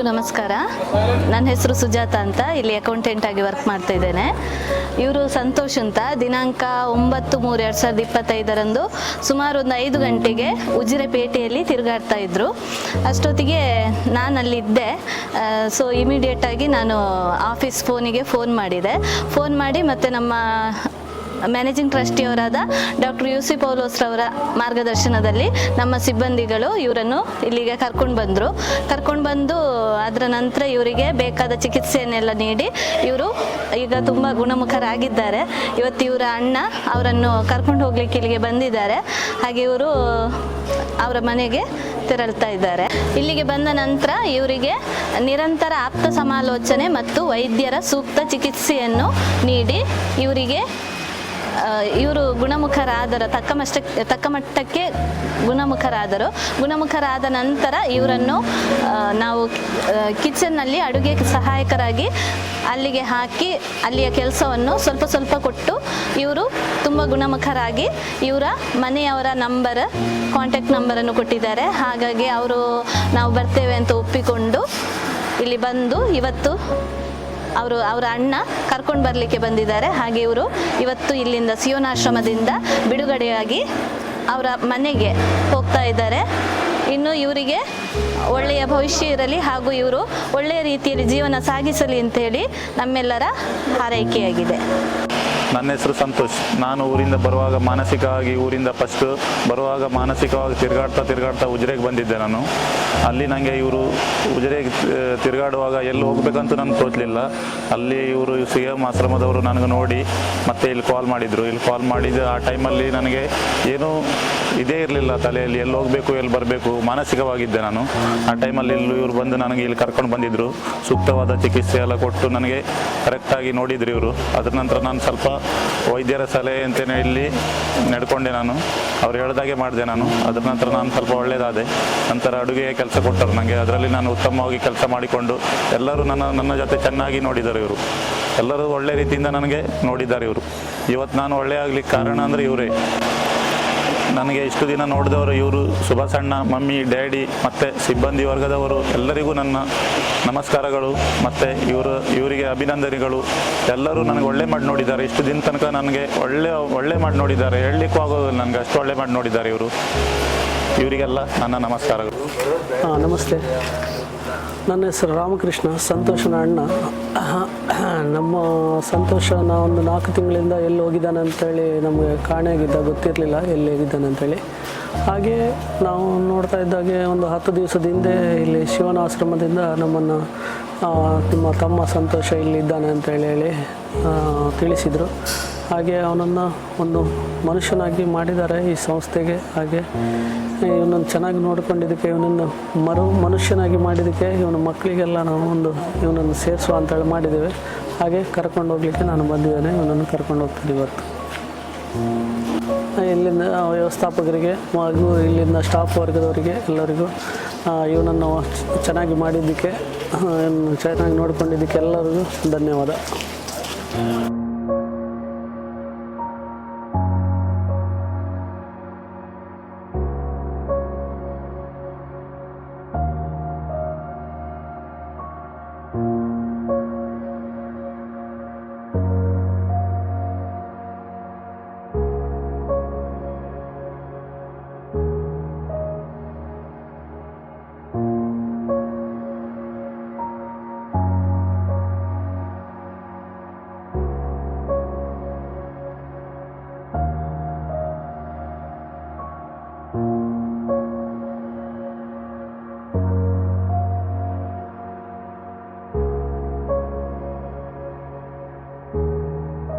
ನಮಸ್ಕಾರ. ನನ್ನ ಹೆಸರು ಸುಜಾತ ಅಂತ, ಇಲ್ಲಿ ಅಕೌಂಟೆಂಟ್ ಆಗಿ ವರ್ಕ್ ಮಾಡ್ತಾ ಇದ್ದೇನೆ. ಇವರು ಸಂತೋಷ್ ಅಂತ. ದಿನಾಂಕ 9/3/2025 ಸುಮಾರು ಒಂದು 5 ಗಂಟೆಗೆ ಉಜಿರೆಪೇಟೆಯಲ್ಲಿ ತಿರುಗಾಡ್ತಾ ಇದ್ರು. ಅಷ್ಟೊತ್ತಿಗೆ ನಾನು ಅಲ್ಲಿದ್ದೆ. ಸೊ ಇಮಿಡಿಯೇಟ್ ಆಗಿ ನಾನು ಆಫೀಸ್ ಫೋನಿಗೆ ಫೋನ್ ಮಾಡಿ ಮತ್ತೆ ನಮ್ಮ ಮ್ಯಾನೇಜಿಂಗ್ ಟ್ರಸ್ಟಿಯವರಾದ ಡಾಕ್ಟರ್ ಯುಸಿ ಪೌಲೋಸ್ರವರ ಮಾರ್ಗದರ್ಶನದಲ್ಲಿ ನಮ್ಮ ಸಿಬ್ಬಂದಿಗಳು ಇವರನ್ನು ಇಲ್ಲಿಗೆ ಕರ್ಕೊಂಡು ಬಂದು ಅದರ ನಂತರ ಇವರಿಗೆ ಬೇಕಾದ ಚಿಕಿತ್ಸೆಯನ್ನೆಲ್ಲ ನೀಡಿ ಇವರು ಈಗ ತುಂಬ ಗುಣಮುಖರಾಗಿದ್ದಾರೆ. ಇವತ್ತು ಇವರ ಅಣ್ಣ ಅವರನ್ನು ಕರ್ಕೊಂಡು ಹೋಗ್ಲಿಕ್ಕೆ ಇಲ್ಲಿಗೆ ಬಂದಿದ್ದಾರೆ. ಹಾಗೆ ಇವರು ಅವರ ಮನೆಗೆ ತೆರಳ್ತಾ ಇದ್ದಾರೆ. ಇಲ್ಲಿಗೆ ಬಂದ ನಂತರ ಇವರಿಗೆ ನಿರಂತರ ಆಪ್ತ ಸಮಾಲೋಚನೆ ಮತ್ತು ವೈದ್ಯರ ಸೂಕ್ತ ಚಿಕಿತ್ಸೆಯನ್ನು ನೀಡಿ ಇವರು ಗುಣಮುಖರಾದರು, ತಕ್ಕ ಮಟ್ಟಕ್ಕೆ ಗುಣಮುಖರಾದ ನಂತರ ಇವರನ್ನು ನಾವು ಕಿಚನ್ನಲ್ಲಿ ಅಡುಗೆ ಸಹಾಯಕರಾಗಿ ಅಲ್ಲಿಗೆ ಹಾಕಿ ಅಲ್ಲಿಯ ಕೆಲಸವನ್ನು ಸ್ವಲ್ಪ ಕೊಟ್ಟು ಇವರು ತುಂಬ ಗುಣಮುಖರಾಗಿ ಇವರ ಮನೆಯವರ ಕಾಂಟ್ಯಾಕ್ಟ್ ನಂಬರನ್ನು ಕೊಟ್ಟಿದ್ದಾರೆ. ಹಾಗಾಗಿ ನಾವು ಬರ್ತೇವೆ ಅಂತ ಒಪ್ಪಿಕೊಂಡು ಇಲ್ಲಿ ಬಂದು ಇವತ್ತು ಅವರ ಅಣ್ಣ ಕರ್ಕೊಂಡು ಬರಲಿಕ್ಕೆ ಬಂದಿದ್ದಾರೆ. ಹಾಗೆ ಇವರು ಇವತ್ತು ಇಲ್ಲಿಂದ ಸಿಯೋನಾಶ್ರಮದಿಂದ ಬಿಡುಗಡೆಯಾಗಿ ಅವರ ಮನೆಗೆ ಹೋಗ್ತಾ ಇದ್ದಾರೆ. ಇನ್ನು ಇವರಿಗೆ ಒಳ್ಳೆಯ ಭವಿಷ್ಯ ಇರಲಿ ಹಾಗೂ ಇವರು ಒಳ್ಳೆಯ ರೀತಿಯಲ್ಲಿ ಜೀವನ ಸಾಗಿಸಲಿ ಅಂತೇಳಿ ನಮ್ಮೆಲ್ಲರ ಹಾರೈಕೆಯಾಗಿದೆ. ನನ್ನ ಹೆಸರು ಸಂತೋಷ್. ನಾನು ಊರಿಂದ ಬರುವಾಗ ಮಾನಸಿಕವಾಗಿ ತಿರುಗಾಡ್ತಾ ಉಜಿರೆಗೆ ಬಂದಿದ್ದೆ. ನಾನು ಅಲ್ಲಿ ನನಗೆ ಇವರು ಉಜಿರೆಗೆ ತಿರುಗಾಡುವಾಗ ಎಲ್ಲಿ ಹೋಗ್ಬೇಕಂತ ನನಗೆ ತೋಚಲಿಲ್ಲ. ಅಲ್ಲಿ ಇವರು ಸಿಎಂ ಆಶ್ರಮದವರು ನನಗೆ ನೋಡಿ ಮತ್ತೆ ಇಲ್ಲಿ ಕಾಲ್ ಮಾಡಿದ್ದು. ಆ ಟೈಮಲ್ಲಿ ನನಗೆ ಏನೂ ಇದೇ ಇರಲಿಲ್ಲ ತಲೆಯಲ್ಲಿ, ಎಲ್ಲಿ ಹೋಗಬೇಕು ಎಲ್ಲಿ ಬರಬೇಕು, ಮಾನಸಿಕವಾಗಿದ್ದೆ ನಾನು. ಆ ಟೈಮಲ್ಲಿ ಇವರು ಬಂದು ನನಗೆ ಇಲ್ಲಿ ಕರ್ಕೊಂಡು ಬಂದಿದ್ದರು. ಸೂಕ್ತವಾದ ಚಿಕಿತ್ಸೆ ಎಲ್ಲ ಕೊಟ್ಟು ನನಗೆ ಕರೆಕ್ಟಾಗಿ ನೋಡಿದ್ರು ಇವರು. ಅದರ ನಂತರ ನಾನು ಸ್ವಲ್ಪ ವೈದ್ಯರ ಸಲಹೆ ಅಂತಲೇ ಇಲ್ಲಿ ನಡ್ಕೊಂಡೆ. ಅವ್ರು ಹೇಳ್ದಾಗೆ ಮಾಡಿದೆ ನಾನು. ಅದರ ನಂತರ ನಾನು ಸ್ವಲ್ಪ ಒಳ್ಳೆಯದಾದೆ. ನಂತರ ಅಡುಗೆ ಕೆಲಸ ಕೊಟ್ಟರು ನನಗೆ. ಅದರಲ್ಲಿ ನಾನು ಉತ್ತಮವಾಗಿ ಕೆಲಸ ಮಾಡಿಕೊಂಡು ಎಲ್ಲರೂ ನನ್ನ ಜೊತೆ ಚೆನ್ನಾಗಿ ನೋಡಿದ್ದಾರೆ ಇವರು. ಎಲ್ಲರೂ ಒಳ್ಳೆ ರೀತಿಯಿಂದ ನನಗೆ ನೋಡಿದ್ದಾರೆ ಇವರು. ಇವತ್ತು ನಾನು ಒಳ್ಳೆ ಆಗಲಿಕ್ಕೆ ಕಾರಣ ಅಂದರೆ ಇವರೇ. ನನಗೆ ಇಷ್ಟು ದಿನ ನೋಡಿದವರು ಇವರು, ಸುಭಾಸಣ್ಣ, ಮಮ್ಮಿ, ಡ್ಯಾಡಿ ಮತ್ತು ಸಿಬ್ಬಂದಿ ವರ್ಗದವರು ಎಲ್ಲರಿಗೂ ನನ್ನ ನಮಸ್ಕಾರಗಳು ಮತ್ತು ಇವರಿಗೆ ಅಭಿನಂದನೆಗಳು. ಎಲ್ಲರೂ ನನಗೆ ಒಳ್ಳೆ ಮಾಡಿ ನೋಡಿದ್ದಾರೆ. ಇಷ್ಟು ದಿನ ತನಕ ನನಗೆ ಒಳ್ಳೆ ಮಾಡಿ ನೋಡಿದ್ದಾರೆ. ಹೇಳಲಿಕ್ಕೂ ಆಗೋದಿಲ್ಲ ನನಗೆ, ಅಷ್ಟು ಒಳ್ಳೆ ಮಾಡಿ ನೋಡಿದ್ದಾರೆ ಇವರು. ಇವರಿಗೆಲ್ಲ ನನ್ನ ನಮಸ್ಕಾರಗಳು. ನಮಸ್ತೆ. ನನ್ನ ಹೆಸರು ರಾಮಕೃಷ್ಣ, ಸಂತೋಷನ ಅಣ್ಣ. ನಮ್ಮ ಸಂತೋಷನ ಒಂದು 4 ತಿಂಗಳಿಂದ ಎಲ್ಲಿ ಹೋಗಿದ್ದಾನೆ ಅಂತೇಳಿ ನಮಗೆ ಕಾಣೆಯಾಗಿದ್ದ, ಗೊತ್ತಿರಲಿಲ್ಲ ಎಲ್ಲಿ ಹೋಗಿದ್ದಾನೆ ಅಂತೇಳಿ. ಹಾಗೆ ನಾವು ನೋಡ್ತಾ ಇದ್ದಾಗೆ ಒಂದು 10 ದಿವಸದ ಹಿಂದೆ ಇಲ್ಲಿ ಶಿವನ ಆಶ್ರಮದಿಂದ ನಮ್ಮನ್ನು ನಿಮ್ಮ ತಮ್ಮ ಸಂತೋಷ ಇಲ್ಲಿದ್ದಾನೆ ಅಂತೇಳಿ ತಿಳಿಸಿದರು. ಹಾಗೆ ಅವನನ್ನು ಒಂದು ಮನುಷ್ಯನಾಗಿ ಮಾಡಿದ್ದಾರೆ ಈ ಸಂಸ್ಥೆಗೆ. ಹಾಗೆ ಇವನನ್ನು ಚೆನ್ನಾಗಿ ನೋಡ್ಕೊಂಡಿದ್ದಕ್ಕೆ, ಇವನನ್ನು ಮನುಷ್ಯನಾಗಿ ಮಾಡಿದ್ದಕ್ಕೆ ಇವನ ಮಕ್ಕಳಿಗೆಲ್ಲ ನಾವು ಇವನನ್ನು ಸೇರಿಸುವ ಅಂತೇಳಿ ಮಾಡಿದ್ದೇವೆ. ಹಾಗೆ ಕರ್ಕೊಂಡು ಹೋಗ್ಲಿಕ್ಕೆ ನಾನು ಬಂದಿದ್ದೇನೆ. ಇವನನ್ನು ಕರ್ಕೊಂಡು ಹೋಗ್ತೀನಿ ಇವತ್ತು. ಇಲ್ಲಿಂದ ವ್ಯವಸ್ಥಾಪಕರಿಗೆ ಹಾಗೂ ಇಲ್ಲಿಂದ ಸ್ಟಾಫ್ ವರ್ಗದವರಿಗೆ ಎಲ್ಲರಿಗೂ ಇವನನ್ನು ಚೆನ್ನಾಗಿ ಮಾಡಿದ್ದಕ್ಕೆ, ಚೆನ್ನಾಗಿ ನೋಡ್ಕೊಂಡಿದ್ದಕ್ಕೆ ಎಲ್ಲರಿಗೂ ಧನ್ಯವಾದ.